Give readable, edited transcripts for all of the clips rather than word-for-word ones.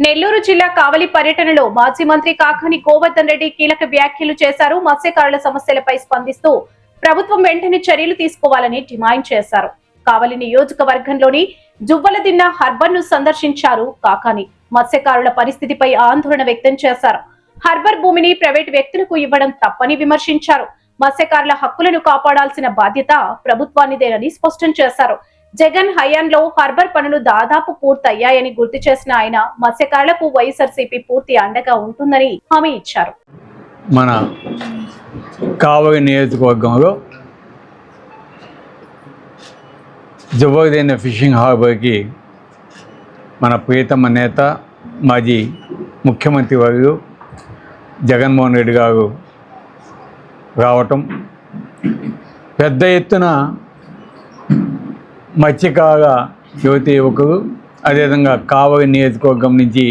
నెల్లూరు జిల్లా కావలి పర్యటనలో మాజీ మంత్రి కాకాని గోవర్ధన్ రెడ్డి కీలక వ్యాఖ్యలు చేశారు. మత్స్యకారుల సమస్యలపై స్పందిస్తూ ప్రభుత్వం వెంటనే చర్యలు తీసుకోవాలని డిమాండ్ చేశారు. కావలి నియోజకవర్గంలోని జువ్వలదిన్న హార్బర్ ను సందర్శించారు కాకాని. మత్స్యకారుల పరిస్థితిపై ఆందోళన వ్యక్తం చేశారు. హార్బర్ భూమిని ప్రైవేట్ వ్యక్తులకు ఇవ్వడం తప్పని విమర్శించారు. మత్స్యకారుల హక్కులను కాపాడాల్సిన బాధ్యత ప్రభుత్వానిదేనని స్పష్టం చేశారు. జగన్ హయాంలో హార్బర్ పనులు దాదాపు పూర్తయ్యాయని గుర్తు చేసిన ఆయన మత్స్యకారులకు వైఎస్ఆర్సీపీ పూర్తి అండగా ఉంటుందని హామీ ఇచ్చారు. మన కావలి నియోజకవర్గంలో జువ్వలదిన్న ఫిషింగ్ హార్బర్కి మన ప్రియతమ నేత మాజీ ముఖ్యమంత్రి వర్యులు జగన్మోహన్ రెడ్డి గారు రావటం, పెద్ద ఎత్తున మత్స్యకార యువతి యువకులు, అదేవిధంగా కావలి నియోజకవర్గం నుంచి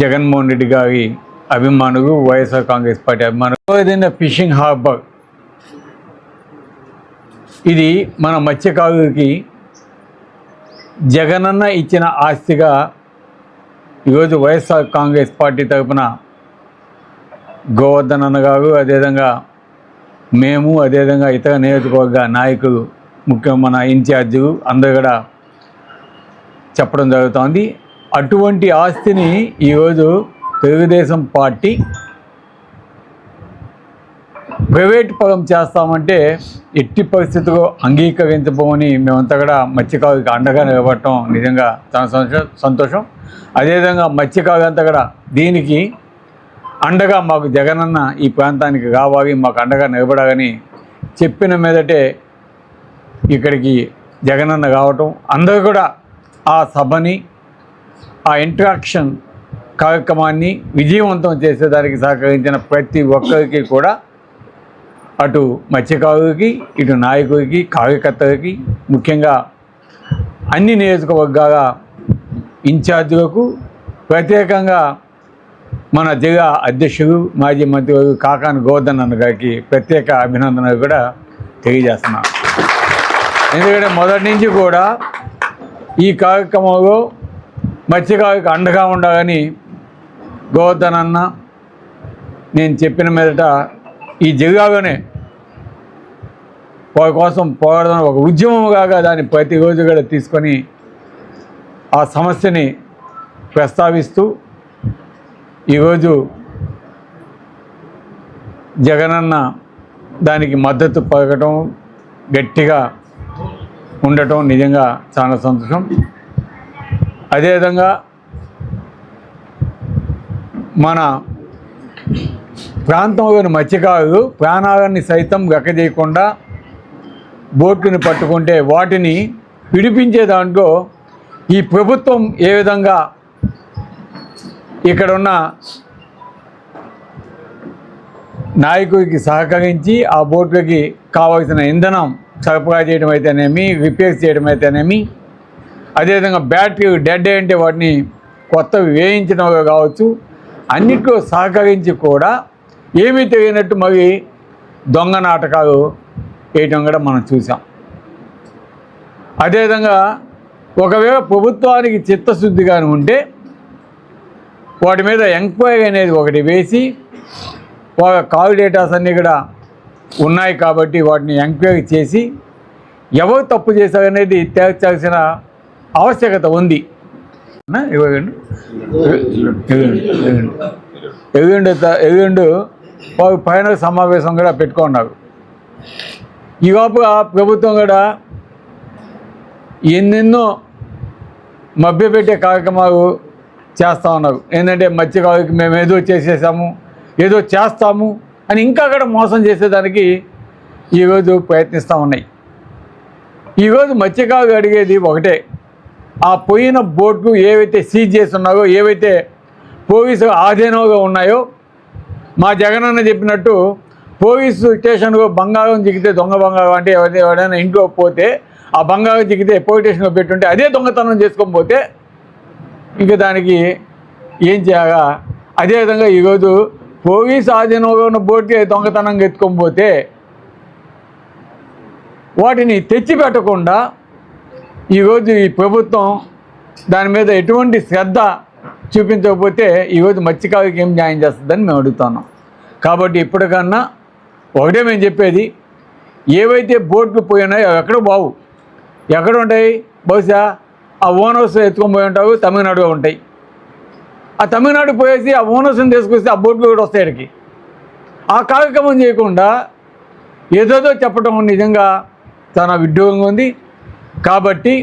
జగన్మోహన్ రెడ్డి గారి అభిమానులు, వైఎస్ఆర్ కాంగ్రెస్ పార్టీ అభిమానులు ఏదైనా ఫిషింగ్ హార్బర్ ఇది మన మత్స్యకారులకి జగనన్న ఇచ్చిన ఆస్తిగా ఈరోజు వైఎస్ఆర్ కాంగ్రెస్ పార్టీ తరఫున గోవర్ధన్ అన్న గారు, అదేవిధంగా మేము, అదేవిధంగా ఇతర నియోజకవర్గ నాయకులు, ముఖ్యంగా మన ఇన్ఛార్జీలు అందరూ కూడా చెప్పడం జరుగుతోంది. అటువంటి ఆస్తిని ఈరోజు తెలుగుదేశం పార్టీ ప్రైవేట్ పరం చేస్తామంటే ఎట్టి పరిస్థితుల్లో అంగీకరించబోమని మేమంతా కూడా మత్స్యకారులకు అండగా నిలబడటం నిజంగా చాలా సంతోషం. అదేవిధంగా మత్స్యకారులంతా కూడా దీనికి అండగా మాకు జగనన్న ఈ ప్రాంతానికి రావాలి, మాకు అండగా నిలబడాలని చెప్పిన మీదటే ఇక్కడికి జగనన్న రావటం, అందరూ కూడా ఆ సభని, ఆ ఇంటరాక్షన్ కార్యక్రమాన్ని విజయవంతం చేసేదానికి సహకరించిన ప్రతి ఒక్కరికి కూడా, అటు మత్స్యకారులకి, ఇటు నాయకులకి, కార్యకర్తలకి, ముఖ్యంగా అన్ని నియోజకవర్గాల ఇన్ఛార్జీలకు, ప్రత్యేకంగా మన జిల్లా అధ్యక్షుడు మాజీ మంత్రివర్గ కాకాని గోవర్ధన్ అన్న గారికి ప్రత్యేక అభినందనలు కూడా తెలియజేస్తున్నాను. ఎందుకంటే మొదటి నుంచి కూడా ఈ కార్యక్రమంలో మత్స్యకారులకు అండగా ఉండాలని గోవర్ధన్ అన్న నేను చెప్పిన మీదట ఈ జిల్లాలోనే వారి కోసం పోరాడడం ఒక ఉద్యమంగా దాన్ని ప్రతిరోజు కూడా తీసుకొని ఆ సమస్యని ప్రస్తావిస్తూ ఈరోజు జగనన్న దానికి మద్దతు పలకటం, గట్టిగా ఉండటం నిజంగా చాలా సంతోషం. అదేవిధంగా మన ప్రాంతంలోని మత్స్యకారులు ప్రాణాలని సైతం గక్కజేయకుండా బోట్లను పట్టుకుంటే వాటిని విడిపించే దాంట్లో ఈ ప్రభుత్వం ఏ విధంగా ఇక్కడున్న నాయకుడికి సహకరించి ఆ బోట్లకి కావాల్సిన ఇంధనం సరఫరా చేయడం అయితేనేమి, రిపేర్స్ చేయడం అయితేనేమి, అదేవిధంగా బ్యాటరీ డెడ్ అంటే వాటిని కొత్తవి వేయించడం కావచ్చు, అన్నిట్లో సహకరించి కూడా ఏమీ తెలియనట్టు మరి దొంగ నాటకాలు వేయటం కూడా మనం చూసాం. అదేవిధంగా ఒకవేళ ప్రభుత్వానికి చిత్తశుద్ధిగానే ఉంటే వాటి మీద ఎంక్వైరీ అనేది ఒకటి వేసి, వాళ్ళ కాల్ డేటాస్ అన్నీ కూడా ఉన్నాయి కాబట్టి వాటిని ఎంక్వైరీ చేసి ఎవరు తప్పు చేశారనేది తేల్చాల్సిన ఆవశ్యకత ఉంది. ఎల్లుండు వారు ఫైనల్ సమావేశం కూడా పెట్టుకున్నారు. ఈలోపుగా ప్రభుత్వం కూడా ఎన్నెన్నో మభ్యపెట్టే కార్యక్రమాలు చేస్తూ ఉన్నారు. ఏంటంటే మత్స్యకారులకి మేము ఏదో చేసేసాము, ఏదో చేస్తాము అని ఇంకా కూడా మోసం చేసేదానికి ఈరోజు ప్రయత్నిస్తూ ఉన్నాయి. ఈరోజు మత్స్యకారులు అడిగేది ఒకటే, ఆ పోయిన బోట్లు ఏవైతే సీజ్ చేసి ఉన్నాయో, ఏవైతే పోలీసు ఆధీనంగా ఉన్నాయో, మా జగనన్న చెప్పినట్టు పోలీసు స్టేషన్లో బంగారం జిగితే దొంగ బంగారం అంటే ఎవరైనా ఇంట్లో పోతే ఆ బంగారం జిగితే పోలీస్ స్టేషన్లో పెట్టుంటే అదే దొంగతనం చేసుకొని పోతే ఇంకా దానికి ఏం చేయాలా? అదేవిధంగా ఈరోజు పోలీసు ఆధీనంలో ఉన్న బోట్కి దొంగతనంగా ఎత్తుకొని పోతే వాటిని తెచ్చిపెట్టకుండా ఈరోజు ఈ ప్రభుత్వం దాని మీద ఎటువంటి శ్రద్ధ చూపించకపోతే ఈరోజు మత్స్యకారులకు ఏం న్యాయం చేస్తుందని మేము అడుగుతున్నాం. కాబట్టి ఇప్పటికన్నా ఒకటే మేము చెప్పేది, ఏవైతే బోట్లు పోయినాయో అవి ఎక్కడ బావు, ఎక్కడ ఉంటాయి? బహుశా ఆ ఓనర్స్ ఎత్తుకొని పోయి ఉంటావు, తమిళనాడులో ఉంటాయి. ఆ తమిళనాడు పోయేసి ఆ ఓనర్స్ని తీసుకొస్తే ఆ బోట్లు కూడా వస్తాయి ఇక్కడికి. ఆ కార్యక్రమం చేయకుండా ఏదేదో చెప్పడం నిజంగా చాలా విడ్డూరంగా ఉంది. కాబట్టి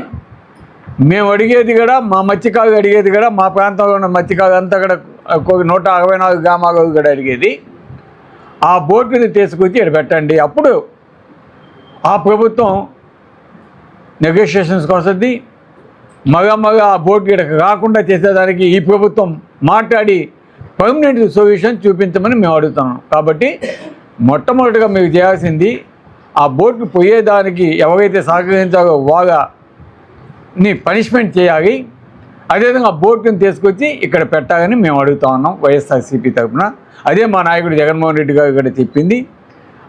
మేము అడిగేది కూడా, మా మత్స్యకారు అడిగేది కూడా, మా ప్రాంతంలో ఉన్న మత్స్యకారు అంతా కూడా 164 గ్రామాలు కూడా అడిగేది, ఆ బోట్ని తీసుకొచ్చి ఇక్కడ పెట్టండి. అప్పుడు ఆ ప్రభుత్వం నెగోషియేషన్స్కి వస్తుంది. మగ ఆ బోట్ ఇక్కడికి రాకుండా చేసేదానికి ఈ ప్రభుత్వం మాట్లాడి పర్మనెంట్ సొల్యూషన్ చూపించమని మేము అడుగుతున్నాం. కాబట్టి మొట్టమొదటిగా మీకు చేయాల్సింది ఆ బోట్లు పోయేదానికి ఎవరైతే సహకరించారో వాళ్ళని పనిష్మెంట్ చేయాలి. అదేవిధంగా ఆ బోట్ని తీసుకొచ్చి ఇక్కడ పెట్టాలని మేము అడుగుతా ఉన్నాం వైఎస్ఆర్సీపీ తరఫున. అదే మా నాయకుడు జగన్మోహన్ రెడ్డి గారు ఇక్కడ చెప్పింది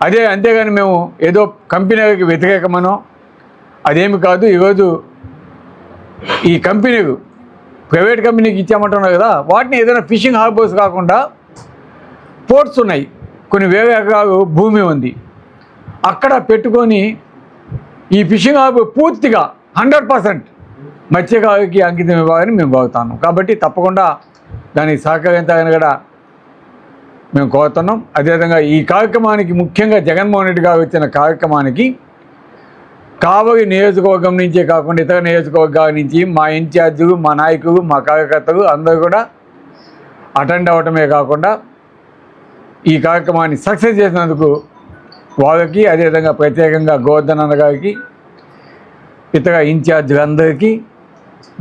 అదే. అంతేగాని మేము ఏదో కంపెనీలకు వ్యతిరేకమనో అదేమి కాదు. ఈరోజు ఈ కంపెనీలు ప్రైవేట్ కంపెనీకి ఇచ్చామంటున్నారు కదా, వాటిని ఏదైనా ఫిషింగ్ హార్బర్స్ కాకుండా పోర్ట్స్ ఉన్నాయి, కొన్ని వేల ఎకరాలు భూమి ఉంది, అక్కడ పెట్టుకొని ఈ ఫిషింగ్ హార్బర్ పూర్తిగా 100% మత్స్యకారులకి అంకితం ఇవ్వాలని మేము కోరుతాము. కాబట్టి తప్పకుండా దానికి సహకరించాలని కూడా మేము కోరుతున్నాం. అదేవిధంగా ఈ కార్యక్రమానికి ముఖ్యంగా జగన్మోహన్ రెడ్డి గారు వచ్చిన కార్యక్రమానికి కావలి నియోజకవర్గం నుంచే కాకుండా ఇతర నియోజకవర్గాల నుంచి మా ఇన్ఛార్జీలు, మా నాయకులు, మా కార్యకర్తలు అందరూ కూడా అటెండ్ అవ్వటమే కాకుండా ఈ కార్యక్రమాన్ని సక్సెస్ చేసినందుకు వాళ్ళకి, అదేవిధంగా ప్రత్యేకంగా గోవర్ధన్ అన్న గారికి, ఇతర ఇన్ఛార్జీలందరికీ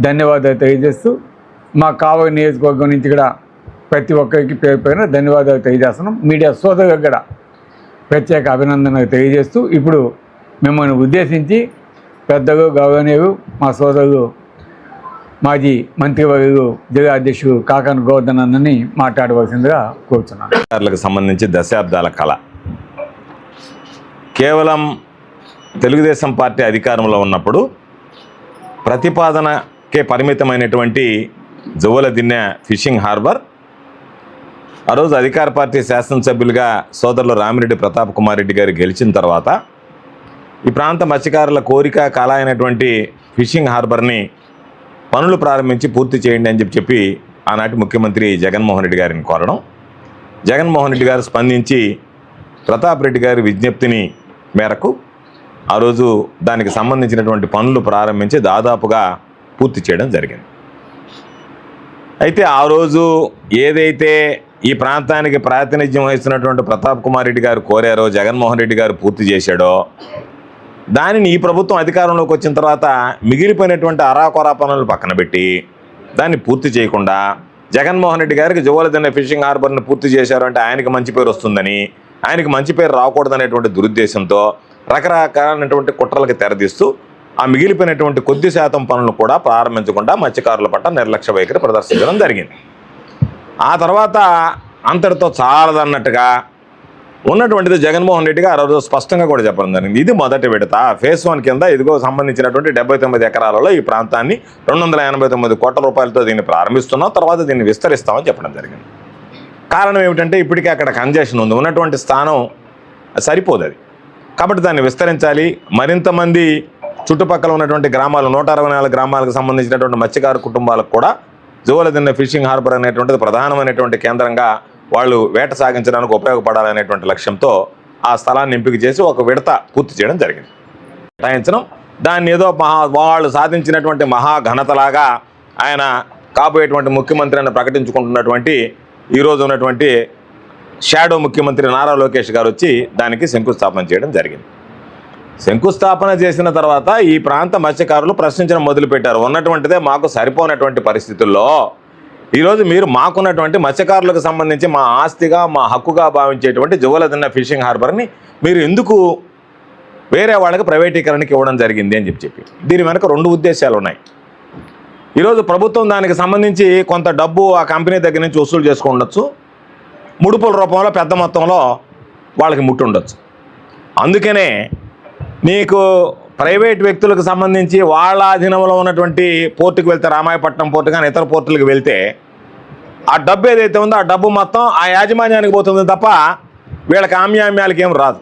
ధన్యవాదాలు తెలియజేస్తూ, మా కావలి నియోజకవర్గం నుంచి కూడా ప్రతి ఒక్కరికి పేరు పైన ధన్యవాదాలు తెలియజేస్తున్నాం. మీడియా సోదరులకు కూడా ప్రత్యేక అభినందనలు తెలియజేస్తూ, ఇప్పుడు మిమ్మల్ని ఉద్దేశించి పెద్దలు, గౌరవనీయులు, మా సోదరులు మాజీ మంత్రివర్యులు జిల్లా అధ్యక్షుడు కాకాని గోవర్ధన్ అన్నని మాట్లాడవలసిందిగా కోరుతున్నాను. సంబంధించి దశాబ్దాల కళ కేవలం తెలుగుదేశం పార్టీ అధికారంలో ఉన్నప్పుడు ప్రతిపాదనకే పరిమితమైనటువంటి జువ్వలదిన్నె ఫిషింగ్ హార్బర్ ఆ రోజు అధికార పార్టీ శాసనసభ్యులుగా సోదరులు రామిరెడ్డి ప్రతాప్ కుమార్ రెడ్డి గారు గెలిచిన తర్వాత ఈ ప్రాంత మత్స్యకారుల కోరిక కళ అయినటువంటి ఫిషింగ్ హార్బర్ని పనులు ప్రారంభించి పూర్తి చేయండి అని చెప్పి ఆనాటి ముఖ్యమంత్రి జగన్మోహన్ రెడ్డి గారిని కోరడం, జగన్మోహన్ రెడ్డి గారు స్పందించి ప్రతాప్ రెడ్డి గారి విజ్ఞప్తిని మేరకు ఆ రోజు దానికి సంబంధించినటువంటి పనులు ప్రారంభించి దాదాపుగా పూర్తి చేయడం జరిగింది. అయితే ఆ రోజు ఏదైతే ఈ ప్రాంతానికి ప్రాతినిధ్యం వహిస్తున్నటువంటి ప్రతాప్ కుమార్ రెడ్డి గారు కోరారో, జగన్మోహన్ రెడ్డి గారు పూర్తి చేశాడో, దానిని ఈ ప్రభుత్వం అధికారంలోకి వచ్చిన తర్వాత మిగిలిపోయినటువంటి అరాకొరా పనులు పక్కన పెట్టి దాన్ని పూర్తి చేయకుండా జగన్మోహన్ రెడ్డి గారికి జువ్వలదిన్నె ఫిషింగ్ హార్బర్ని పూర్తి చేశారు అంటే ఆయనకి మంచి పేరు వస్తుందని, ఆయనకి మంచి పేరు రాకూడదనేటువంటి దురుద్దేశంతో రకరకాలైనటువంటి కుట్రలకు తెరదీస్తూ ఆ మిగిలిపోయినటువంటి కొద్ది శాతం పనులు కూడా ప్రారంభించకుండా మత్స్యకారుల పట్ల నిర్లక్ష్య వైఖరి ప్రదర్శించడం జరిగింది. ఆ తర్వాత అంతటితో చాలదన్నట్టుగా ఉన్నటువంటిది జగన్మోహన్ రెడ్డి గారు ఆ రోజు స్పష్టంగా కూడా చెప్పడం జరిగింది. ఇది మొదటి విడత, ఫేజ్ 1 కింద ఇదిగో సంబంధించినటువంటి 79 ఎకరాలలో ఈ ప్రాంతాన్ని 289 కోట్ల రూపాయలతో దీన్ని ప్రారంభిస్తున్నాం, తర్వాత దీన్ని విస్తరిస్తామని చెప్పడం జరిగింది. కారణం ఏమిటంటే ఇప్పటికే అక్కడ కంజెషన్ ఉంది, ఉన్నటువంటి స్థానం సరిపోదు అది. కాబట్టి దాన్ని విస్తరించాలి. మరింత మంది చుట్టుపక్కల ఉన్నటువంటి గ్రామాలు 164 గ్రామాలకు సంబంధించినటువంటి మత్స్యకారు కుటుంబాలకు కూడా జువ్వలదిన్నె ఫిషింగ్ హార్బర్ అనేటువంటిది ప్రధానమైనటువంటి కేంద్రంగా వాళ్ళు వేట సాగించడానికి ఉపయోగపడాలనేటువంటి లక్ష్యంతో ఆ స్థలాన్ని ఎంపిక చేసి ఒక విడత పూర్తి చేయడం జరిగింది. కేటాయించడం దాన్ని ఏదో వాళ్ళు సాధించినటువంటి మహాఘనతలాగా ఆయన కాబోయేటువంటి ముఖ్యమంత్రి అని ప్రకటించుకుంటున్నటువంటి ఈరోజు ఉన్నటువంటి షాడో ముఖ్యమంత్రి నారా లోకేష్ గారు వచ్చి దానికి శంకుస్థాపన చేయడం జరిగింది. శంకుస్థాపన చేసిన తర్వాత ఈ ప్రాంత మత్స్యకారులు ప్రశ్నించడం మొదలుపెట్టారు. ఉన్నటువంటిదే మాకు సరిపోనటువంటి పరిస్థితుల్లో ఈరోజు మీరు మాకున్నటువంటి మత్స్యకారులకు సంబంధించి మా ఆస్తిగా, మా హక్కుగా భావించేటువంటి జువ్వలదిన్నె ఫిషింగ్ హార్బర్ని మీరు ఎందుకు వేరే వాళ్ళకి ప్రైవేటీకరణకి ఇవ్వడం జరిగింది అని చెప్పి దీని వెనక 2 ఉద్దేశాలు ఉన్నాయి. ఈరోజు ప్రభుత్వం దానికి సంబంధించి కొంత డబ్బు ఆ కంపెనీ దగ్గర నుంచి వసూలు చేసుకుండొచ్చు, ముడుపుల రూపంలో పెద్ద మొత్తంలో వాళ్ళకి ముట్టుండొచ్చు. అందుకనే నీకు ప్రైవేట్ వ్యక్తులకు సంబంధించి వాళ్ళ ఆధీనంలో ఉన్నటువంటి పోర్టుకు వెళ్తే, రామాయపట్నం పోర్టు కానీ ఇతర పోర్టులకు వెళ్తే ఆ డబ్బు ఏదైతే ఉందో ఆ డబ్బు మొత్తం ఆ యాజమాన్యానికి పోతుంది తప్ప వీళ్ళకి ఆమ్యామ్యాలకి ఏం రాదు.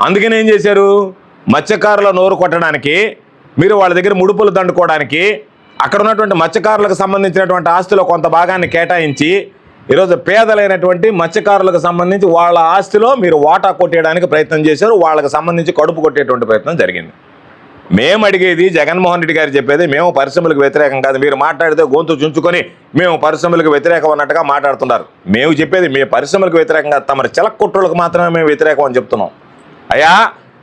అందుకని ఏం చేశారు, మత్స్యకారుల నోరు కొట్టడానికి, మీరు వాళ్ళ దగ్గర ముడుపులు దండుకోవడానికి అక్కడ ఉన్నటువంటి మత్స్యకారులకు సంబంధించినటువంటి ఆస్తిలో కొంత భాగాన్ని కేటాయించి ఈరోజు పేదలైనటువంటి మత్స్యకారులకు సంబంధించి వాళ్ళ ఆస్తిలో మీరు వాటా కొట్టేయడానికి ప్రయత్నం చేశారు. వాళ్ళకి సంబంధించి కడుపు కొట్టేటువంటి ప్రయత్నం జరిగింది. మేము అడిగేది, జగన్మోహన్ రెడ్డి గారు చెప్పేది, మేము పరిశ్రమలకు వ్యతిరేకం కాదు. మీరు మాట్లాడితే గొంతు చుంచుకొని మేము పరిశ్రమలకు వ్యతిరేకం అన్నట్టుగా మాట్లాడుతున్నారు. మేము చెప్పేది మీ పరిశ్రమలకు వ్యతిరేకంగా తమరి చిలక్కొట్టులకు మాత్రమే మేము వ్యతిరేకం అని చెప్తున్నాం. అయ్యా,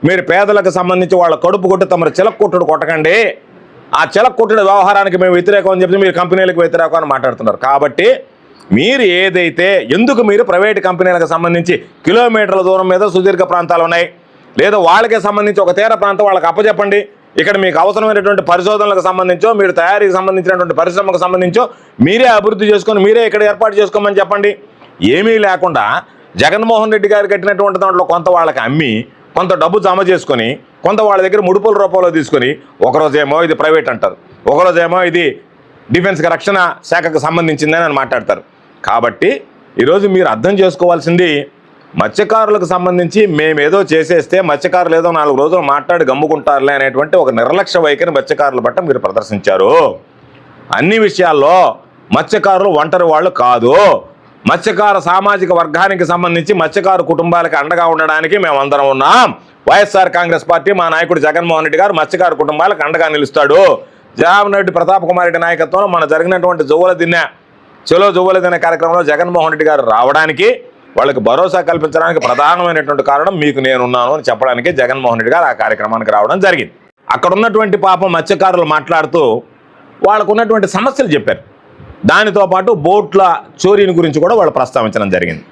మీరు పేదలకు సంబంధించి వాళ్ళ కడుపు కొట్టి తమరి చిలక్కొట్టుడు కొట్టకండి, ఆ చిలక్కొట్టుడు వ్యవహారానికి మేము వ్యతిరేకం అని చెప్పి మీరు కంపెనీలకు వ్యతిరేకం అని మాట్లాడుతున్నారు. కాబట్టి మీరు ఏదైతే, ఎందుకు మీరు ప్రైవేట్ కంపెనీలకు సంబంధించి కిలోమీటర్ల దూరం మీద సుదీర్ఘ ప్రాంతాలు ఉన్నాయి, లేదా వాళ్ళకి సంబంధించి ఒక తీర ప్రాంతం వాళ్ళకి అప్పచెప్పండి. ఇక్కడ మీకు అవసరమైనటువంటి పరిశోధనలకు సంబంధించో, మీరు తయారీకి సంబంధించినటువంటి పరిశ్రమకు సంబంధించో మీరే అభివృద్ధి చేసుకొని మీరే ఇక్కడ ఏర్పాటు చేసుకోమని చెప్పండి. ఏమీ లేకుండా జగన్మోహన్ రెడ్డి గారు కట్టినటువంటి దాంట్లో కొంత వాళ్ళకి అమ్మి, కొంత డబ్బు జమ చేసుకొని, కొంత వాళ్ళ దగ్గర ముడుపుల రూపంలో తీసుకొని, ఒకరోజేమో ఇది ప్రైవేట్ అంటారు, ఒకరోజేమో ఇది డిఫెన్స్కి రక్షణ శాఖకు సంబంధించిందని అని మాట్లాడతారు. కాబట్టి ఈరోజు మీరు అర్థం చేసుకోవాల్సింది, మత్స్యకారులకు సంబంధించి మేమేదో చేసేస్తే మత్స్యకారులు ఏదో 4 రోజులు మాట్లాడి గమ్ముకుంటారులే అనేటువంటి ఒక నిర్లక్ష్య వైఖరి మత్స్యకారుల పట్ల మీరు ప్రదర్శించారు. అన్ని విషయాల్లో మత్స్యకారులు ఒంటరి వాళ్ళు కాదు. మత్స్యకార సామాజిక వర్గానికి సంబంధించి మత్స్యకారు కుటుంబాలకు అండగా ఉండడానికి మేమందరం ఉన్నాం. వైఎస్ఆర్ కాంగ్రెస్ పార్టీ, మా నాయకుడు జగన్మోహన్ రెడ్డి గారు మత్స్యకారు కుటుంబాలకు అండగా నిలుస్తాడు. జగన్మోహన్ ప్రతాప్ కుమార్ రెడ్డి నాయకత్వంలో మన జరిగినటువంటి చలో జువ్వల దిన్న కార్యక్రమంలో జగన్మోహన్ రెడ్డి గారు రావడానికి, వాళ్ళకి భరోసా కల్పించడానికి ప్రధానమైనటువంటి కారణం మీకు నేనున్నాను అని చెప్పడానికి జగన్మోహన్ రెడ్డి గారు ఆ కార్యక్రమానికి రావడం జరిగింది. అక్కడ ఉన్నటువంటి పాపం మత్స్యకారులు మాట్లాడుతూ వాళ్ళకు ఉన్నటువంటి సమస్యలు చెప్పారు. దానితో పాటు బోట్ల చోరీని గురించి కూడా వాళ్ళు ప్రస్తావించడం జరిగింది.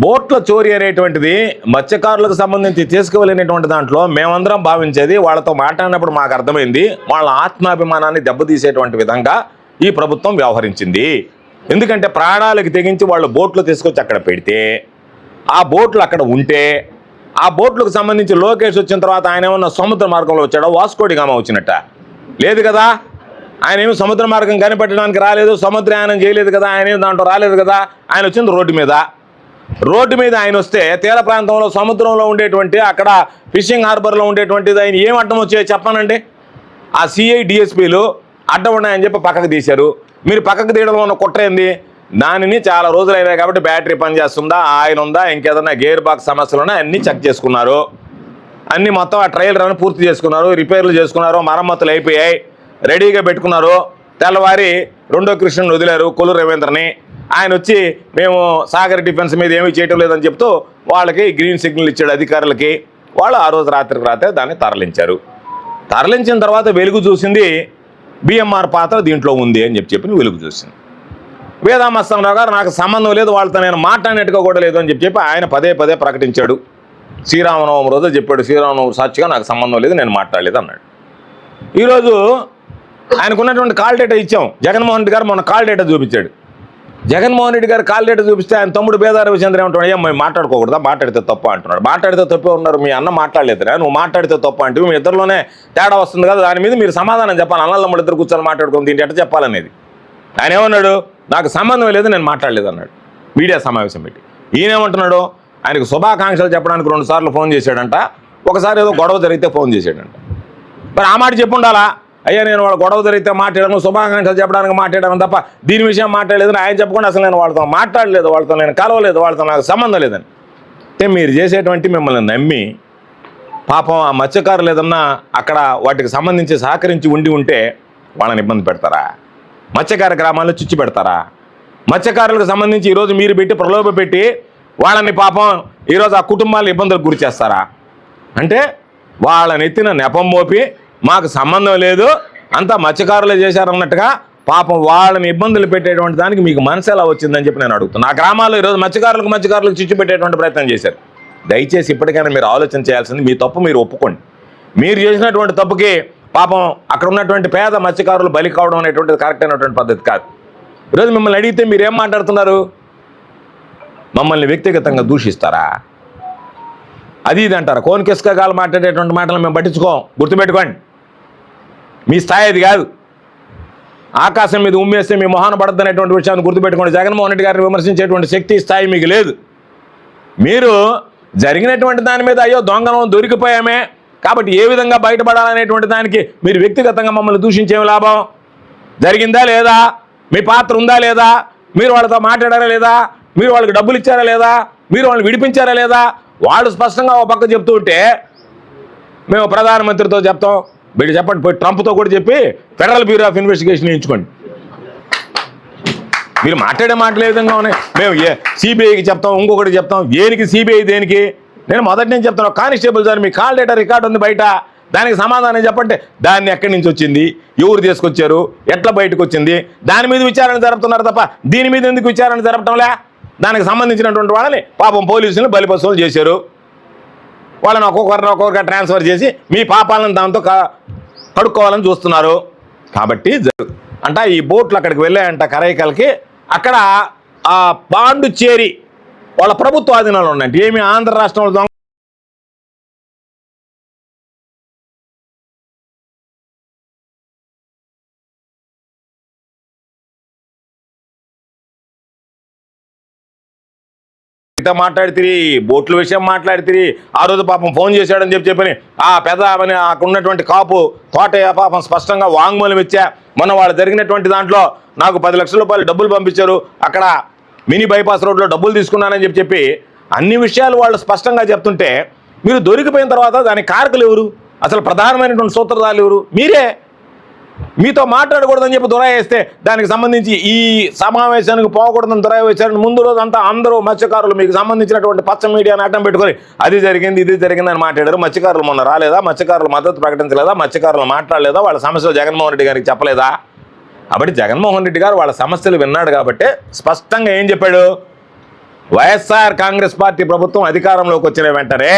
బోట్ల చోరీ అనేటువంటిది మత్స్యకారులకు సంబంధించి తీసుకువెళ్ళినటువంటి దాంట్లో మేమందరం భావించేది, వాళ్ళతో మాట్లాడినప్పుడు మాకు అర్థమైంది, వాళ్ళ ఆత్మాభిమానాన్ని దెబ్బతీసేటువంటి విధంగా ఈ ప్రభుత్వం వ్యవహరించింది. ఎందుకంటే ప్రాణాలకు తెగించి వాళ్ళు బోట్లు తీసుకొచ్చి అక్కడ పెడితే, ఆ బోట్లు అక్కడ ఉంటే, ఆ బోట్లకు సంబంధించి లోకేష్ వచ్చిన తర్వాత ఆయన ఏమన్నా సముద్ర మార్గంలో వచ్చాడో, వాస్కోడి గామా వచ్చినట్ట లేదు కదా. ఆయన ఏమి సముద్ర మార్గం కనిపెట్టడానికి రాలేదు, సముద్రయానం చేయలేదు కదా, ఆయన ఏమి దాంట్లో రాలేదు కదా. ఆయన వచ్చింది రోడ్డు మీద ఆయన వస్తే తీర ప్రాంతంలో సముద్రంలో ఉండేటువంటి, అక్కడ ఫిషింగ్ హార్బర్లో ఉండేటువంటిది ఆయన ఏం అడ్డం వచ్చాయో చెప్పానండి. ఆ సిఐ డిఎస్పీలు అడ్డం ఉన్నాయని చెప్పి పక్కకు తీశారు. మీరు పక్కకు తీయడంలో ఉన్న కుట్ర ఏంది? దానిని చాలా రోజులు అయినాయి కాబట్టి బ్యాటరీ పనిచేస్తుందా, ఆయిల్ ఉందా, ఇంకేదన్నా గేర్ బాక్స్ సమస్యలు ఉన్నా అన్నీ చెక్ చేసుకున్నారు. అన్నీ మొత్తం ఆ ట్రయల్ రన్ పూర్తి చేసుకున్నారు, రిపేర్లు చేసుకున్నారు, మరమ్మతులు అయిపోయాయి, రెడీగా పెట్టుకున్నారు. తెల్లవారి 2వ కృష్ణుని వదిలారు, కొల్లు రవీంద్రని. ఆయన వచ్చి మేము సాగర్ డిఫెన్స్ మీద ఏమీ చేయటం లేదని చెప్తూ వాళ్ళకి గ్రీన్ సిగ్నల్ ఇచ్చాడు అధికారులకి. వాళ్ళు ఆ రోజు రాత్రికి దాన్ని తరలించారు. తరలించిన తర్వాత వెలుగు చూసింది బిఎంఆర్ పాత్ర దీంట్లో ఉంది అని చెప్పి వెలుగు చూసింది. వేదామస్తంరావు గారు నాకు సంబంధం లేదు, వాళ్ళతో నేను మాట్లాడినట్టుగా కూడా లేదు అని చెప్పి ఆయన పదే ప్రకటించాడు. శ్రీరామనవమి రోజు చెప్పాడు, శ్రీరామనవమి సాక్షిగా నాకు సంబంధం లేదు, నేను మాట్లాడలేదు అన్నాడు. ఈరోజు ఆయనకున్నటువంటి కాల్ డేటా ఇచ్చాం. జగన్మోహన్ రెడ్డి గారు మొన్న కాల్ డేటా చూపించాడు. జగన్మోహన్ రెడ్డి గారు కాల్ డేటా చూపిస్తే ఆయన తమ్ముడు బేదార విజేంద్ర ఏమంటాడు, ఏం మేము మాట్లాడుకోకూడదా, మాట్లాడితే తప్ప అంటున్నాడు. మాట్లాడితే తప్పే ఉన్నారు, మీ అన్న మాట్లాడలేదురా, నువ్వు మాట్లాడితే తప్ప అంటే మీ ఇద్దరిలోనే తేడా వస్తుంది కదా, దాని మీద మీరు సమాధానం చెప్పాలి. అన్నదమ్ముడు ఇద్దరు కూర్చొని మాట్లాడుకుని దీంట్లో ఎట్లా చెప్పాలనేది. ఆయన ఏమన్నాడు, నాకు సంబంధం లేదు, నేను మాట్లాడలేదు అన్నాడు మీడియా సమావేశం పెట్టి. ఈయనేమంటున్నాడు, ఆయనకు శుభాకాంక్షలు చెప్పడానికి 2 సార్లు ఫోన్ చేశాడంట, ఒకసారి ఏదో గొడవ జరిగితే ఫోన్ చేశాడంట. మరి ఆ మాట చెప్పు ఉండాలా, అయ్యా నేను వాళ్ళ గొడవ జరిగితే మాట్లాడాను, శుభాకాంక్షలు చెప్పడానికి మాట్లాడాను తప్ప దీని విషయం మాట్లాడలేదని ఆయన చెప్పకుండా అసలు నేను వాళ్ళతో మాట్లాడలేదు, వాళ్ళతో నేను కలవలేదు, వాళ్ళతో నాకు సంబంధం లేదని. అంటే మీరు చేసేటువంటి మిమ్మల్ని నమ్మి పాపం ఆ మత్స్యకారులు ఏదన్నా అక్కడ వాటికి సంబంధించి సహకరించి ఉంటే వాళ్ళని ఇబ్బంది పెడతారా? మత్స్యకార గ్రామాల్లో చిచ్చు పెడతారా? మత్స్యకారులకు సంబంధించి ఈరోజు మీరు పెట్టి ప్రలోభ పెట్టి వాళ్ళని పాపం ఈరోజు ఆ కుటుంబాలను ఇబ్బందులకు గురి చేస్తారా? అంటే వాళ్ళని ఎత్తిన నెపం మోపి మాకు సంబంధం లేదు, అంతా మత్స్యకారులే చేశారన్నట్టుగా పాపం వాళ్ళని ఇబ్బందులు పెట్టేటువంటి దానికి మీకు మనసు ఎలా వచ్చిందని చెప్పి నేను అడుగుతున్నాను. ఆ గ్రామాల్లో ఈరోజు మత్స్యకారులకు చిచ్చు పెట్టేటువంటి ప్రయత్నం చేశారు. దయచేసి ఇప్పటికైనా మీరు ఆలోచన చేయాల్సింది, మీ తప్పు మీరు ఒప్పుకోండి. మీరు చేసినటువంటి తప్పుకి పాపం అక్కడ ఉన్నటువంటి పేద మత్స్యకారులు బలి కావడం అనేటువంటిది కరెక్ట్ అయినటువంటి పద్ధతి కాదు. ఈరోజు మిమ్మల్ని అడిగితే మీరు ఏం మాట్లాడుతున్నారు? మమ్మల్ని వ్యక్తిగతంగా దూషిస్తారా? అది ఇది అంటారు. కోన్ కిస్కగాలు మాట్లాడేటువంటి మాటలు మేము పట్టించుకోం, గుర్తుపెట్టుకోండి. మీ స్థాయి అది కాదు. ఆకాశం మీద ఉమ్మేస్తే మీ మొహాన పడద్దు అనేటువంటి విషయాన్ని గుర్తుపెట్టుకోండి. జగన్మోహన్ రెడ్డి గారిని విమర్శించేటువంటి శక్తి స్థాయి మీకు లేదు. మీరు జరిగినటువంటి దాని మీద అయ్యో దొంగనం దొరికిపోయామే కాబట్టి ఏ విధంగా బయటపడాలనేటువంటి దానికి మీరు వ్యక్తిగతంగా మమ్మల్ని దూషించేమి లాభం? జరిగిందా లేదా? మీ పాత్ర ఉందా లేదా? మీరు వాళ్ళతో మాట్లాడారా లేదా? మీరు వాళ్ళకి డబ్బులు ఇచ్చారా లేదా? మీరు వాళ్ళని విడిపించారా లేదా? వాళ్ళు స్పష్టంగా ఒక పక్క చెప్తూ ఉంటే మేము ప్రధానమంత్రితో చెప్తాం, వీళ్ళు చెప్పండి, పోయి ట్రంప్తో కూడా చెప్పి ఫెడరల్ బ్యూరో ఆఫ్ ఇన్వెస్టిగేషన్ వేయించుకోండి. మీరు మాట్లాడే మాటలు ఏ విధంగా ఉన్నాయి? మేము సిబిఐకి చెప్తాం, ఇంకొకటి చెప్తాం. దేనికి సిబిఐ? దేనికి? నేను మొదటి నుంచి చెప్తాను, కానిస్టేబుల్ సార్ మీ కాల్ డేటా రికార్డు ఉంది బయట, దానికి సమాధానం చెప్పంటే దాన్ని ఎక్కడి నుంచి వచ్చింది, ఎవరు తీసుకొచ్చారు, ఎట్లా బయటకు వచ్చింది, దాని మీద విచారణ జరుపుతున్నారు తప్ప దీని మీద ఎందుకు విచారణ జరపటంలే? దానికి సంబంధించినటువంటి వాళ్ళని పాపం పోలీసులు బలిపశువులు చేశారు. వాళ్ళని ఒక్కొక్కరిగా ట్రాన్స్ఫర్ చేసి మీ పాపాలను దాంతో కడుక్కోవాలని చూస్తున్నారు. కాబట్టి అంటే ఈ బోట్లు అక్కడికి వెళ్ళాయంట కరైకల్కి. అక్కడ ఆ పాండుచేరి వాళ్ళ ప్రభుత్వ ఆధీనంలో ఉన్నాయంటే. ఏమి ఆంధ్ర రాష్ట్రంలో దొంగ మాట్లాడితే, బోట్ల విషయం మాట్లాడితే, ఆ రోజు పాపం ఫోన్ చేశాడని చెప్పని ఆ పెద్ద అని అక్కడ ఉన్నటువంటి కాపు తోటయ్య పాపం స్పష్టంగా వాంగ్మూలం ఇచ్చా. మొన్న వాళ్ళు జరిగినటువంటి దాంట్లో నాకు 10 లక్షల రూపాయలు డబ్బులు పంపించారు, అక్కడ మినీ బైపాస్ రోడ్లో డబ్బులు తీసుకున్నానని చెప్పి అన్ని విషయాలు వాళ్ళు స్పష్టంగా చెప్తుంటే మీరు దొరికిపోయిన తర్వాత దానికి కారకులు ఎవరు? అసలు ప్రధానమైనటువంటి సూత్రధారులు ఎవరు? మీరే. మీతో మాట్లాడకూడదని చెప్పి దురాయేస్తే దానికి సంబంధించి ఈ సమావేశానికి పోకూడదని దురాయేశారని ముందు రోజు అంతా అందరూ మత్స్యకారులు మీకు సంబంధించినటువంటి పచ్చ మీడియాని అడ్డం పెట్టుకొని అది జరిగింది ఇది జరిగిందని మాట్లాడారు. మత్స్యకారులు మొన్న రాలేదా? మత్స్యకారులు మద్దతు ప్రకటించలేదా? మత్స్యకారులు మాట్లాడలేదా? వాళ్ళ సమస్యలు జగన్మోహన్ రెడ్డి గారికి చెప్పలేదా? కాబట్టి జగన్మోహన్ రెడ్డి గారు వాళ్ళ సమస్యలు విన్నాడు కాబట్టి స్పష్టంగా ఏం చెప్పాడు? వైఎస్ఆర్ కాంగ్రెస్ పార్టీ ప్రభుత్వం అధికారంలోకి వచ్చిన వెంటనే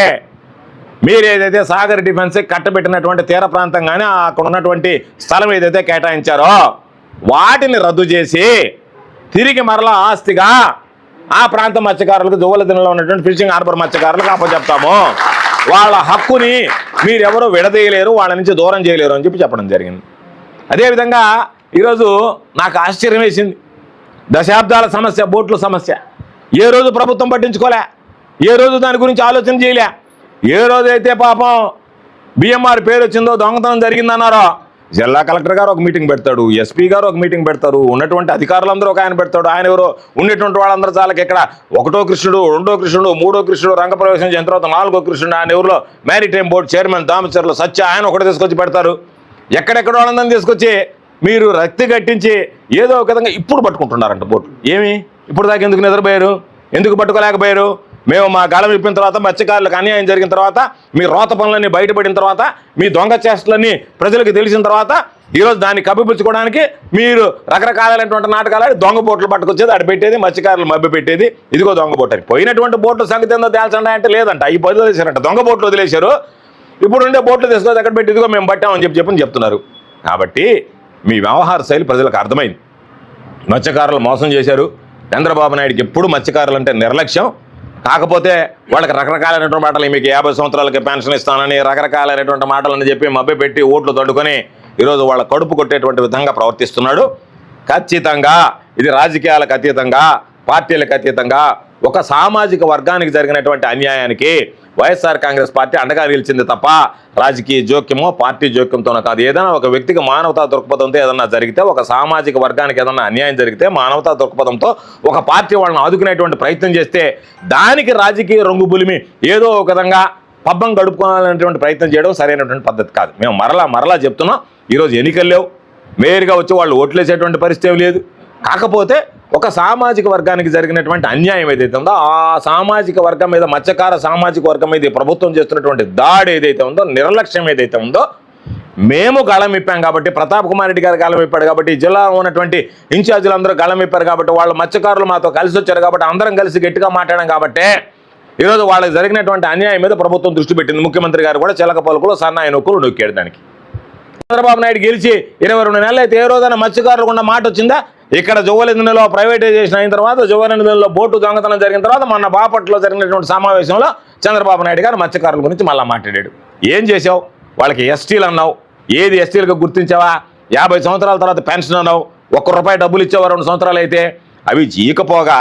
మీరు ఏదైతే సాగర్ డిఫెన్స్ కట్టబెట్టినటువంటి తీర ప్రాంతం కానీ అక్కడ ఉన్నటువంటి స్థలం ఏదైతే కేటాయించారో వాటిని రద్దు చేసి తిరిగి మరలా ఆస్తిగా ఆ ప్రాంత మత్స్యకారులకు జువ్వలదిన్నెలో ఉన్నటువంటి ఫిషింగ్ హార్బర్ మత్స్యకారులకు అప్పచెప్తాము. వాళ్ళ హక్కుని మీరెవరూ విడదీయలేరు, వాళ్ళ నుంచి దూరం చేయలేరు అని చెప్పడం జరిగింది. అదేవిధంగా ఈరోజు నాకు ఆశ్చర్యం వేసింది. దశాబ్దాల సమస్య, బోట్ల సమస్య ఏ రోజు ప్రభుత్వం పట్టించుకోలే, ఏ రోజు దాని గురించి ఆలోచన చేయలే. ఏ రోజైతే పాపం బిఎంఆర్ పేరు వచ్చిందో, దొంగతనం జరిగిందన్నారో జిల్లా కలెక్టర్ గారు ఒక మీటింగ్ పెడతాడు, ఎస్పీ గారు ఒక మీటింగ్ పెడతారు, ఉన్నటువంటి అధికారులందరూ ఒక ఆయన పెడతాడు. ఆయన ఎవరో ఉండేటువంటి వాళ్ళందరూ చాలకి ఇక్కడ 1వ కృష్ణుడు, 2వ కృష్ణుడు, 3వ కృష్ణుడు రంగప్రవేశం చేసిన తర్వాత 4వ కృష్ణుడు, ఆయన ఎవరిలో మ్యారిటైమ్ బోర్డు చైర్మన్ దామచర్ల సత్య ఆయన ఒకటి తీసుకొచ్చి పెడతారు. ఎక్కడెక్కడో వాళ్ళందరినీ తీసుకొచ్చి మీరు రక్తి కట్టించి ఏదో ఒక విధంగా ఇప్పుడు పట్టుకుంటున్నారంట బోట్లు. ఏమి ఇప్పుడు దాకా ఎందుకు నిద్రపోయారు? ఎందుకు పట్టుకోలేకపోయారు? మేము మా గళం ఇప్పిన తర్వాత, మత్స్యకారులకు అన్యాయం జరిగిన తర్వాత, మీ రోత పనులన్నీ బయటపడిన తర్వాత, మీ దొంగ చేష్టలన్నీ ప్రజలకు తెలిసిన తర్వాత ఈరోజు దాన్ని కప్పిపుచ్చుకోవడానికి మీరు రకరకాలైనటువంటి నాటకాలు దొంగ బోట్లు పట్టుకొచ్చేది, అడి పెట్టేది, మత్స్యకారులు మభ్య పెట్టేది. ఇదిగో దొంగ బోట్ అని. పోయినటువంటి బోట్ల సంగతి ఏందో తేల్చండి అంటే లేదంట. ఈ వదిలేశారంట, దొంగ బోట్లు వదిలేశారు. ఇప్పుడు ఉండే బోట్లు తీసుకొని అక్కడ పెట్టి ఇదిగో మేము పట్టామని చెప్పని చెప్తున్నారు. కాబట్టి మీ వ్యవహార శైలి ప్రజలకు అర్థమైంది. మత్స్యకారులు మోసం చేశారు. చంద్రబాబు నాయుడుకి ఎప్పుడు మత్స్యకారులు అంటే నిర్లక్ష్యం. కాకపోతే వాళ్ళకి రకరకాలైనటువంటి మాటలు, మీకు 50 సంవత్సరాలకి పెన్షన్ ఇస్తానని రకరకాలైనటువంటి మాటలని చెప్పి మభ్యపెట్టి ఓట్లు తడుకొని ఈరోజు వాళ్ళ కడుపు కొట్టేటువంటి విధంగా ప్రవర్తిస్తున్నాడు. ఖచ్చితంగా ఇది రాజకీయాలకు అతీతంగా, పార్టీలకు అతీతంగా ఒక సామాజిక వర్గానికి జరిగినటువంటి అన్యాయానికి వైఎస్ఆర్ కాంగ్రెస్ పార్టీ అండగా నిలిచింది తప్ప రాజకీయ జోక్యమో పార్టీ జోక్యంతోనో కాదు. ఏదైనా ఒక వ్యక్తికి మానవతా దృక్పథంతో ఏదన్నా జరిగితే, ఒక సామాజిక వర్గానికి ఏదన్నా అన్యాయం జరిగితే మానవతా దృక్పథంతో ఒక పార్టీ వాళ్ళని ఆదుకునేటువంటి ప్రయత్నం చేస్తే దానికి రాజకీయ రంగు బులిమి ఏదో ఒక విధంగా పబ్బం గడుపుకోవాలనేటువంటి ప్రయత్నం చేయడం సరైనటువంటి పద్ధతి కాదు. మేము మరలా చెప్తున్నాం, ఈరోజు ఎన్నికలు లేవు, మేయర్గా వచ్చి వాళ్ళు ఓట్లేసేటువంటి పరిస్థితి లేదు. కాకపోతే ఒక సామాజిక వర్గానికి జరిగినటువంటి అన్యాయం ఏదైతే ఉందో ఆ సామాజిక వర్గం మీద, మత్స్యకార సామాజిక వర్గం మీద ప్రభుత్వం చేస్తున్నటువంటి దాడి ఏదైతే ఉందో, నిర్లక్ష్యం ఏదైతే ఉందో, మేము గళం ఇప్పాం కాబట్టి, ప్రతాప్ కుమార్ రెడ్డి గారు గళం ఇప్పాడు కాబట్టి, జిల్లాలో ఉన్నటువంటి ఇన్ఛార్జీలు అందరూ గళం ఇప్పారు కాబట్టి, వాళ్ళ మత్స్యకారులు మాతో కలిసి వచ్చారు కాబట్టి, అందరం కలిసి గట్టిగా మాట్లాడాం కాబట్టి ఈరోజు వాళ్ళకి జరిగినటువంటి అన్యాయం మీద ప్రభుత్వం దృష్టి పెట్టింది. ముఖ్యమంత్రి గారు కూడా చిలక పలుకులు సన్నాయి నొక్కులు నొక్కాడు దానికి. చంద్రబాబు నాయుడు గెలిచి 22 నెలలు అయితే ఏ రోజైనా మత్స్యకారులు ఉన్న మాట వచ్చిందా? ఇక్కడ జువ్వలెందులో ప్రైవేటైజేషన్ అయిన తర్వాత జువ్వలెందులో బోటు దొంగతనం జరిగిన తర్వాత మొన్న బాపట్లలో జరిగినటువంటి సమావేశంలో చంద్రబాబు నాయుడు గారు మత్స్యకారుల గురించి మళ్ళీ మాట్లాడాడు. ఏం చేసావు? వాళ్ళకి ఎస్టీలు అన్నావు, ఏది ఎస్టీలకు గుర్తించావా? 50 సంవత్సరాల తర్వాత పెన్షన్ అన్నావు, ₹1 డబ్బులు ఇచ్చావా 2 సంవత్సరాలు అయితే? అవి చీకపోగా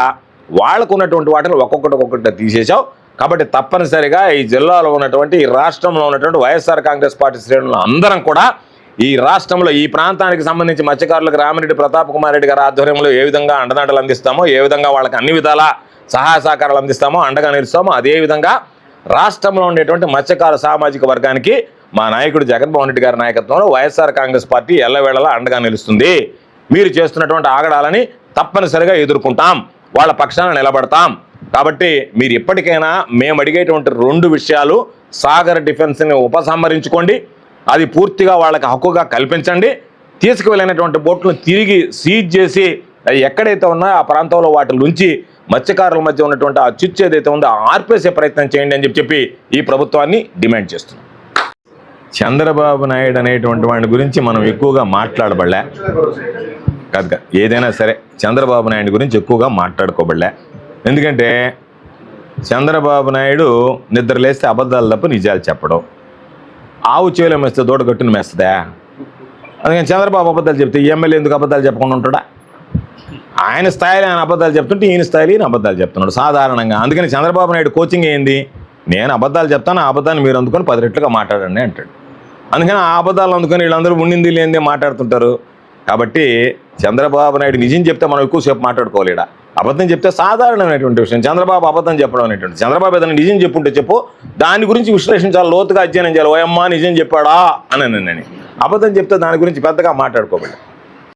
వాళ్ళకు ఉన్నటువంటి వాటిని ఒక్కొక్కటి తీసేసావు. కాబట్టి తప్పనిసరిగా ఈ జిల్లాలో ఉన్నటువంటి ఈ రాష్ట్రంలో ఉన్నటువంటి వైఎస్ఆర్ కాంగ్రెస్ పార్టీ శ్రేణులు అందరం కూడా ఈ రాష్ట్రంలో ఈ ప్రాంతానికి సంబంధించి మత్స్యకారులకు రామిరెడ్డి ప్రతాప్ కుమార్ రెడ్డి గారి ఆధ్వర్యంలో ఏ విధంగా అండదండలు అందిస్తామో, ఏ విధంగా వాళ్ళకి అన్ని విధాల సహాయ సహకారాలు అందిస్తామో, అండగా నిలుస్తామో, అదేవిధంగా రాష్ట్రంలో ఉండేటువంటి మత్స్యకార సామాజిక వర్గానికి మా నాయకుడు జగన్మోహన్ రెడ్డి గారి నాయకత్వంలో వైఎస్ఆర్ కాంగ్రెస్ పార్టీ ఎల్లవేళలా అండగా నిలుస్తుంది. మీరు చేస్తున్నటువంటి ఆగడాలని తప్పనిసరిగా ఎదుర్కొంటాం, వాళ్ళ పక్షాన నిలబడతాం. కాబట్టి మీరు ఎప్పటికైనా మేము అడిగేటువంటి 2 విషయాలు, సాగర్ డిఫెన్స్ని ఉపసంహరించుకోండి, అది పూర్తిగా వాళ్ళకి హక్కుగా కల్పించండి, తీసుకువెళ్ళినటువంటి బోట్లను తిరిగి సీజ్ చేసి అది ఎక్కడైతే ఉన్నాయో ఆ ప్రాంతంలో వాటి నుంచి మత్స్యకారుల మధ్య ఉన్నటువంటి ఆ చిచ్చు ఏదైతే ఉందో ఆర్పేసే ప్రయత్నం చేయండి అని చెప్పి ఈ ప్రభుత్వాన్ని డిమాండ్ చేస్తున్నాం. చంద్రబాబు నాయుడు అనేటువంటి వాడి గురించి మనం ఎక్కువగా మాట్లాడబడలే కాదు, ఏదైనా సరే చంద్రబాబు నాయుడు గురించి ఎక్కువగా మాట్లాడుకోబడలే. ఎందుకంటే చంద్రబాబు నాయుడు నిద్రలేస్తే అబద్ధాలు తప్ప నిజాలు చెప్పడం. ఆవు చేలో మేస్తే దూడ గట్టును మేస్తుందా? అందుకని చంద్రబాబు అబద్ధాలు చెప్తే ఈ ఎమ్మెల్యే ఎందుకు అబద్ధాలు చెప్పకుండా ఉంటాడా? ఆయన స్థాయిలో ఆయన అబద్ధాలు చెప్తుంటే ఈయన స్థాయిలో ఈయన అబద్ధాలు చెప్తున్నాడు సాధారణంగా. అందుకని చంద్రబాబు నాయుడు కోచింగ్ ఏంది? నేను అబద్ధాలు చెప్తాను, ఆ అబద్ధాన్ని మీరు అందుకొని 10 రెట్లుగా మాట్లాడండి అంటాడు. అందుకని ఆ అబద్ధాలు అందుకొని వీళ్ళందరూ ఉండింది లేనిదే మాట్లాడుతుంటారు. కాబట్టి చంద్రబాబు నాయుడు నిజం చెప్తే మనం ఎక్కువసేపు మాట్లాడుకోలేడా? అబద్ధం చెప్తే సాధారణమైనటువంటి విషయం. చంద్రబాబు అబద్ధం చెప్పడం అనేటువంటి, చంద్రబాబు ఏదైనా నిజం చెప్పుంటే చెప్పు, దాని గురించి విశ్లేషించాలి, లోతుగా అధ్యయనం చేయాలి. ఓయమ్మా నిజం చెప్పాడా అని. అబద్ధం చెప్తే దాని గురించి పెద్దగా మాట్లాడుకోబడి